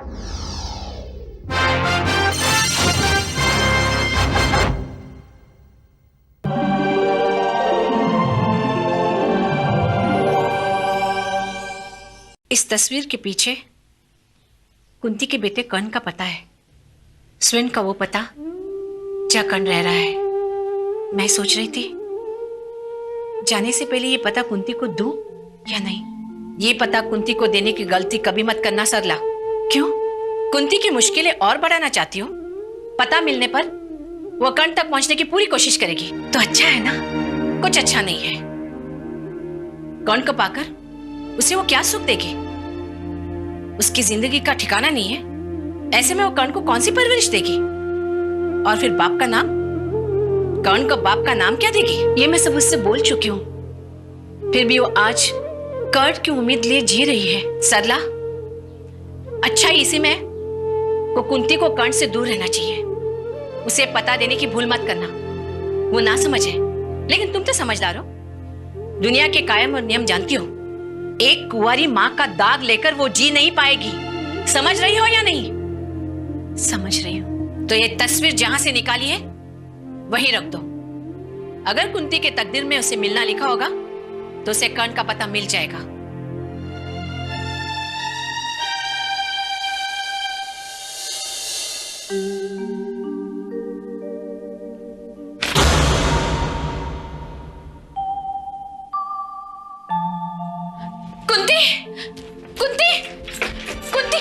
इस तस्वीर के पीछे कुंती के बेटे कर्ण का पता है, स्वयं का वो पता जहाँ कर्ण रह रहा है। मैं सोच रही थी जाने से पहले ये पता कुंती को दूं या नहीं। ये पता कुंती को देने की गलती कभी मत करना सरला। क्यों? कुंती की मुश्किलें और बढ़ाना चाहती हो? पता मिलने पर वो कर्ण तक पहुंचने की पूरी कोशिश करेगी तो अच्छा है ना? कुछ अच्छा नहीं है। कर्ण को पाकर उसे वो क्या सुख देगी? उसकी जिंदगी का ठिकाना नहीं है। ऐसे में वो कर्ण को कौन सी परवरिश देगी? और फिर बाप का नाम, कर्ण को बाप का नाम क्या देगी? ये मैं सब उससे बोल चुकी हूं, फिर भी वो आज कर्ण की उम्मीद लिए जी रही है। सरला, अच्छा इसी में वो कुंती को कर्ण से दूर रहना चाहिए। उसे पता देने की भूल मत करना। वो ना समझे, लेकिन तुम तो समझदार हो, दुनिया के कायम और नियम जानती हो। एक कुंवारी मां का दाग लेकर वो जी नहीं पाएगी। समझ रही हो या नहीं? समझ रही हूं। तो ये तस्वीर जहां से निकाली है वहीं रख दो। अगर कुंती के तकदीर में उसे मिलना लिखा होगा तो उसे कर्ण का पता मिल जाएगा। कुंती, कुंती, कुंती।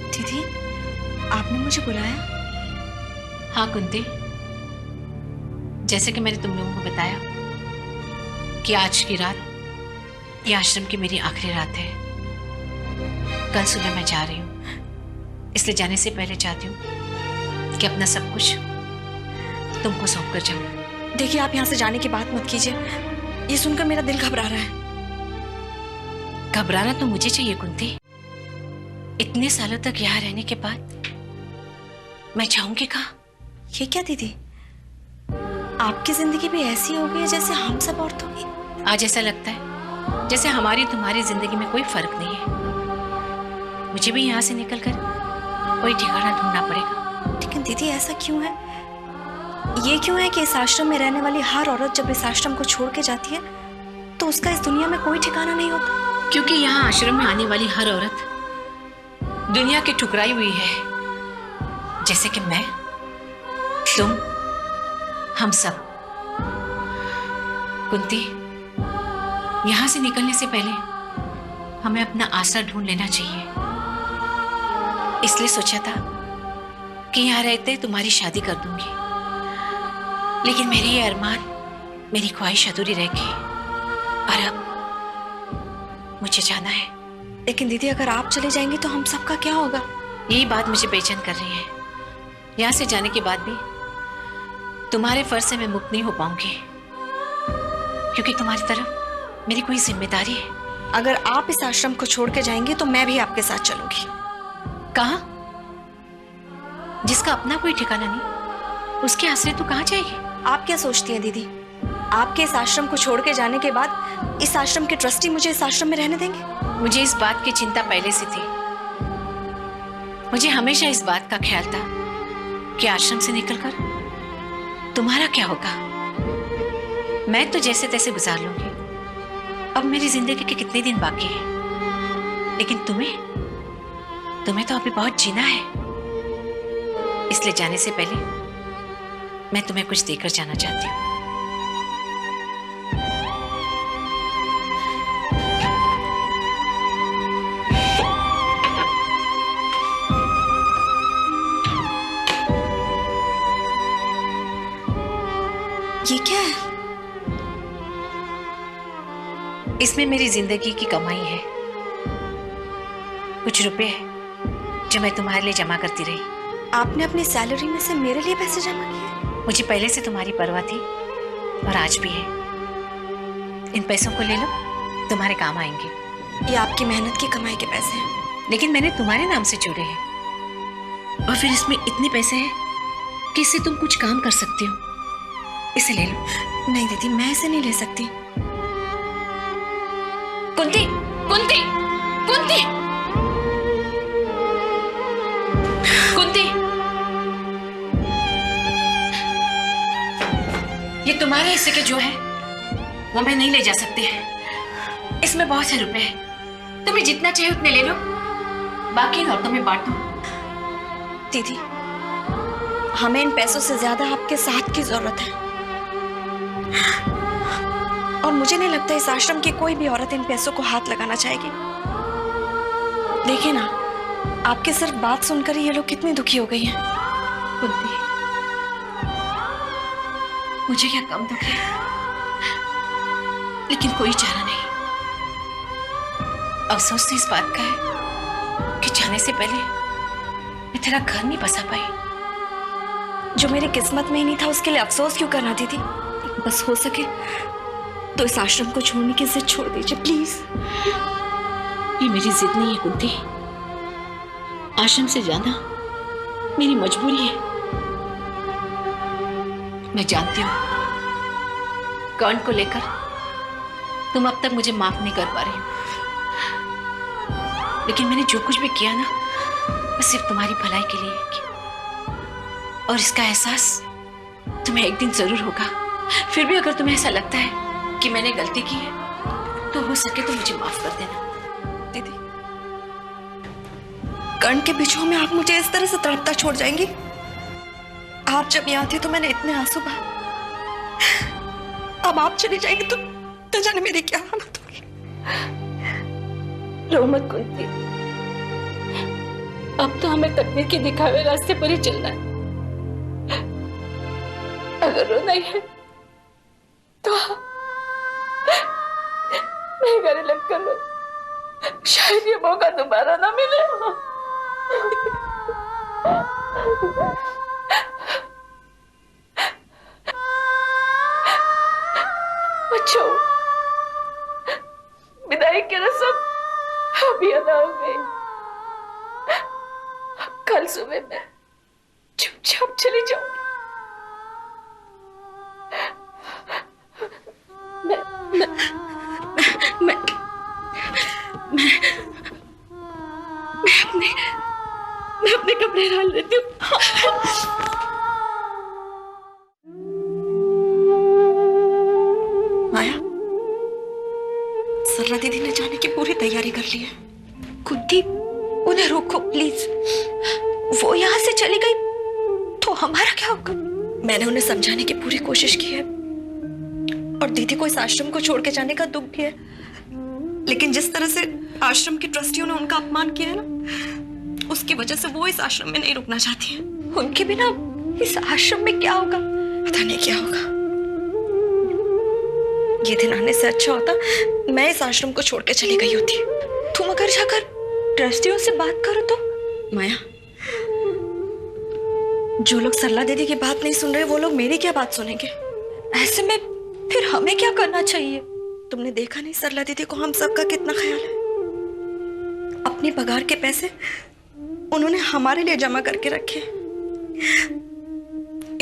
दीदी, आपने मुझे बुलाया? हाँ कुंती, जैसे कि मैंने तुम लोगों को बताया कि आज की रात ये आश्रम की मेरी आखिरी रात है। कल सुबह मैं जा रही हूँ, इसलिए जाने से पहले चाहती हूँ कि अपना सब कुछ तुमको सौंप कर जाऊँ। देखिए, आप यहाँ से जाने की बात मत कीजिए। ये सुनकर मेरा दिल घबरा रहा है। घबराना तो मुझे चाहिए कुंती। इतने सालों तक यहाँ रहने के बाद मैं जाऊंगी कहाँ? ये क्या दीदी, आपकी जिंदगी भी ऐसी हो गई है जैसे हम सब औरतों की? आज ऐसा लगता है जैसे हमारी तुम्हारी जिंदगी में कोई फर्क नहीं है। मुझे भी यहाँ से निकलकर कोई ठिकाना ढूंढना पड़ेगा। लेकिन दीदी, ऐसा क्यों है? ये क्यों है कि इस आश्रम में रहने वाली हर औरत जब इस आश्रम को छोड़ के जाती है तो उसका इस दुनिया में कोई ठिकाना नहीं होता? क्योंकि यहाँ आश्रम में आने वाली हर औरत दुनिया की ठुकराई हुई है, जैसे कि मैं, तुम, हम सब। कुंती, यहां से निकलने से पहले हमें अपना आसरा ढूंढ लेना चाहिए। इसलिए सोचा था कि यहां रहते तुम्हारी शादी कर दूंगी, लेकिन मेरी ये अरमान, मेरी ख्वाहिश अधूरी रह गई और अब मुझे जाना है। लेकिन दीदी, अगर आप चले जाएंगी तो हम सबका क्या होगा? यही बात मुझे बेचैन कर रही है। यहाँ से जाने के बाद भी तुम्हारे फर्ज से मैं मुक्त नहीं हो पाऊंगी, क्योंकि तुम्हारी तरफ मेरी कोई जिम्मेदारी है। अगर आप इस आश्रम को छोड़ के जाएंगी तो मैं भी आपके साथ चलूंगी। कहाँ? जिसका अपना कोई ठिकाना नहीं, उसके आश्रय तो कहाँ जाएगी? आप क्या सोचती हैं दीदी, आपके इस आश्रम को छोड़ के जाने के बाद इस आश्रम के ट्रस्टी मुझे इस आश्रम में रहने देंगे? मुझे इस बात की चिंता पहले से थी। मुझे हमेशा इस बात का ख्याल था कि आश्रम से निकलकर तुम्हारा क्या होगा। मैं तो जैसे तैसे गुजार लूंगी। अब मेरी जिंदगी के कितने दिन बाकी हैं, लेकिन तुम्हें तो अभी बहुत जीना है। इसलिए जाने से पहले मैं तुम्हें कुछ देकर जाना चाहती हूँ। ये क्या है? इसमें मेरी जिंदगी की कमाई है। कुछ रुपए हैं जो मैं तुम्हारे लिए जमा करती रही। आपने अपनी सैलरी में से मेरे लिए पैसे जमा किए? मुझे पहले से तुम्हारी परवाह थी और आज भी है। इन पैसों को ले लो, तुम्हारे काम आएंगे। ये आपकी मेहनत की कमाई के पैसे हैं। लेकिन मैंने तुम्हारे नाम से जोड़े हैं और फिर इसमें इतने पैसे हैं कि इससे तुम कुछ काम कर सकती हो। इसे ले लो। नहीं दीदी, मैं इसे नहीं ले सकती। कुंती, कुंती, कुंती, कुंती, ये तुम्हारे हिस्से के जो है वो मैं नहीं ले जा सकती। इसमें बहुत से रुपए हैं, तुम्हें जितना चाहिए उतने ले लो, बाकी इन औरतों में बांट दो। दीदी, हमें इन पैसों से ज्यादा आपके साथ की जरूरत है और मुझे नहीं लगता इस आश्रम की कोई भी औरत इन पैसों को हाथ लगाना चाहेगी। देखिए ना, आपके सिर्फ बात सुनकर ही ये लोग कितनी दुखी हो गई हैं। कुंती, मुझे क्या कम दुख है, लेकिन कोई चारा नहीं। अफसोस तो इस बात का है कि जाने से पहले मैं तेरा घर नहीं बसा पाई। जो मेरी किस्मत में ही नहीं था उसके लिए अफसोस क्यों करना दीदी? बस हो सके तो इस आश्रम को छोड़ने की जिद छोड़ दीजिए प्लीज। ये मेरी जिद नहीं है कुंती, आश्रम से जाना मेरी मजबूरी है। मैं जानती हूँ कर्ण को लेकर तुम अब तक मुझे माफ नहीं कर पा रही हो, लेकिन मैंने जो कुछ भी किया ना वो सिर्फ तुम्हारी भलाई के लिए किया और इसका एहसास तुम्हें एक दिन जरूर होगा। फिर भी अगर तुम्हें ऐसा लगता है कि मैंने गलती की है तो हो सके तो मुझे माफ कर देना। दीदी, कर्ण के बिछुओं में आप मुझे इस तरह से तड़पता छोड़ जाएंगी? आप जब यहाँ थे तो मैंने इतने आंसू बहाए, अब आप चली जाएंगी तो जाने मेरी क्या हालत होगी। रो मत कुंती, अब तो हमें तकदीर के दिखावे रास्ते पर ही चलना है। अगर रोना ही है तो मैं घर लग कर रो, शायद ये मौका दोबारा ना मिले। अच्छा, विदाई की रस्म अभी अदा हो गई। कल सुबह मैं चुपचाप चली जाऊंगी। मैं अपने कपड़े डाल देती हूँ। माया, सरला दीदी ने जाने की पूरी तैयारी कर ली है। कुंती, उन्हें रोको प्लीज। वो यहाँ से चली गई तो हमारा क्या होगा? मैंने उन्हें समझाने की पूरी कोशिश की है और दीदी को इस आश्रम को छोड़ के जाने का दुख भी है, लेकिन जिस तरह से आश्रम के ट्रस्टियों ने उनका अपमान किया है ना, उसकी वजह से वो इस आश्रम में नहीं रुकना चाहती है। उनके बिना इस आश्रम में क्या होगा पता नहीं क्या होगा। ये दिन आने से अच्छा होता मैं इस आश्रम को छोड़ के चली गई होती। तुम अगर जाकर ट्रस्टियों से बात करो तो। माया, जो लोग सरला दीदी की बात नहीं सुन रहे वो लोग मेरी क्या बात सुनेंगे? ऐसे में फिर हमें क्या करना चाहिए? तुमने देखा नहीं सरला दीदी को हम सबका कितना ख्याल है। अपनी पगार के पैसे उन्होंने हमारे लिए जमा करके रखे।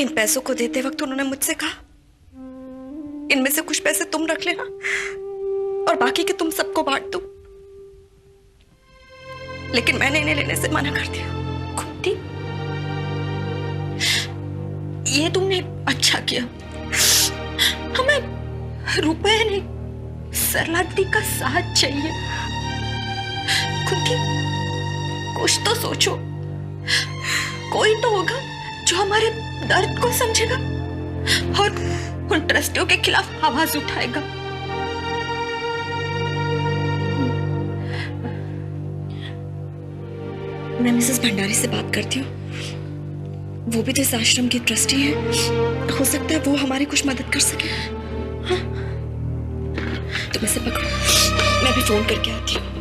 इन पैसों को देते वक्त उन्होंने मुझसे कहा, इनमें से कुछ पैसे तुम रख लेना और बाकी के तुम सबको बांट दो, लेकिन मैंने इन्हें लेने से मना कर दिया। कुंती, ये तुमने अच्छा किया। हमें रुपए नहीं, सरला दीदी का साथ चाहिए। कुंती, कुछ तो सोचो। कोई तो होगा जो हमारे दर्द को समझेगा और उन ट्रस्टियों के खिलाफ आवाज उठाएगा। मैं मिसेस भंडारी से बात करती हूँ, वो भी तो इस आश्रम की ट्रस्टी है। हो सकता है वो हमारी कुछ मदद कर सके। हाँ? तुम इसे पकड़ो, मैं भी फोन करके आती हूँ।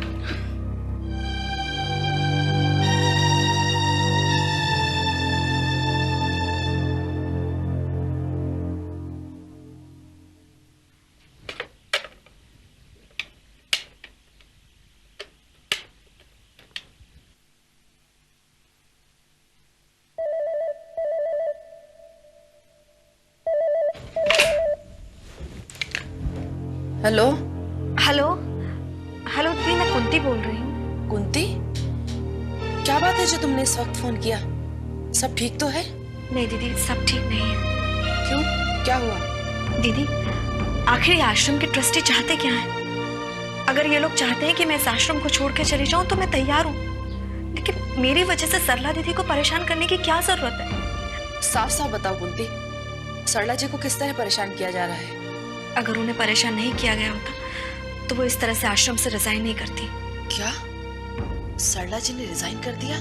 हेलो। हेलो हेलो दीदी, मैं कुंती बोल रही हूँ। कुंती, क्या बात है जो तुमने इस वक्त फोन किया? सब ठीक तो है? नहीं दीदी, सब ठीक नहीं है। क्यों, क्या हुआ? दीदी, आखिर ये आश्रम के ट्रस्टी चाहते क्या हैं? अगर ये लोग चाहते हैं कि मैं इस आश्रम को छोड़ के चली जाऊं तो मैं तैयार हूँ, लेकिन मेरी वजह से सरला दीदी को परेशान करने की क्या जरूरत है? साफ साफ बताओ कुंती, सरला जी को किस तरह परेशान किया जा रहा है? अगर उन्हें परेशान नहीं किया गया होता तो वो इस तरह से आश्रम से रिजाइन नहीं करती। क्या सरला जी ने रिजाइन कर दिया?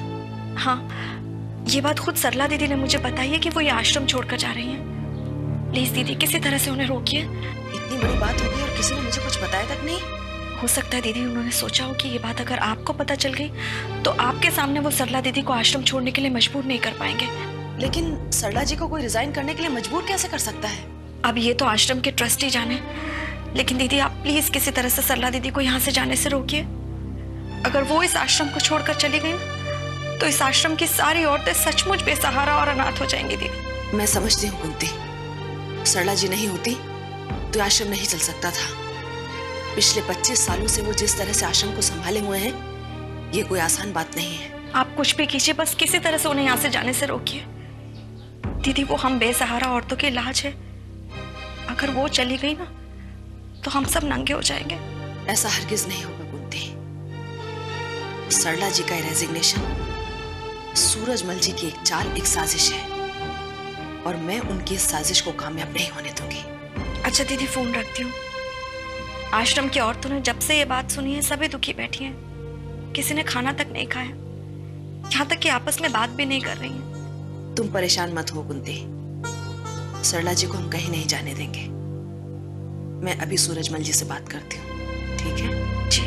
हाँ, ये बात खुद सरला दीदी ने मुझे बताई है कि वो ये आश्रम छोड़कर जा रही हैं। प्लीज दीदी, किसी तरह से उन्हें रोकिए। इतनी बड़ी बात हो गई और किसी ने मुझे कुछ बताया तक नहीं? हो सकता है दीदी उन्होंने सोचा हो कि ये बात अगर आपको पता चल गई तो आपके सामने वो सरला दीदी को आश्रम छोड़ने के लिए मजबूर नहीं कर पाएंगे। लेकिन सरला जी को कोई रिजाइन करने के लिए मजबूर कैसे कर सकता है? अब ये तो आश्रम के ट्रस्टी जाने, लेकिन दीदी आप प्लीज किसी तरह से सरला दीदी को यहाँ से जाने से रोकिए। अगर वो इस आश्रम को छोड़कर चली गई ना तो इस आश्रम की सारी औरतें सचमुच बेसहारा और अनाथ हो जाएंगी दीदी। मैं समझती हूँ कुंती, सरला जी नहीं होती तो आश्रम नहीं चल सकता था। पिछले 25 सालों से वो जिस तरह से आश्रम को संभाले हुए हैं, ये कोई आसान बात नहीं है। आप कुछ भी कीजिए, बस किसी तरह से उन्हें यहाँ से जाने से रोकिए। दीदी, वो हम बेसहारा औरतों की इलाज है। अगर वो चली गई ना तो हम सब नंगे हो जाएंगे। ऐसा हरगिज नहीं होगा कुंती। सरला जी का रेजिग्नेशन सूरजमल जी की एक चाल, एक साजिश है, और मैं उनकी इस साजिश को कामयाब नहीं होने दूंगी। अच्छा दीदी, फोन रखती हूँ। आश्रम की औरतों ने जब से ये बात सुनी है सभी दुखी बैठी हैं। किसी ने खाना तक नहीं खाया, यहाँ तक कि आपस में बात भी नहीं कर रही हैं। तुम परेशान मत हो कुंती, सरला जी को हम कहीं नहीं जाने देंगे। मैं अभी सूरजमल जी से बात करती हूँ, ठीक है? जी।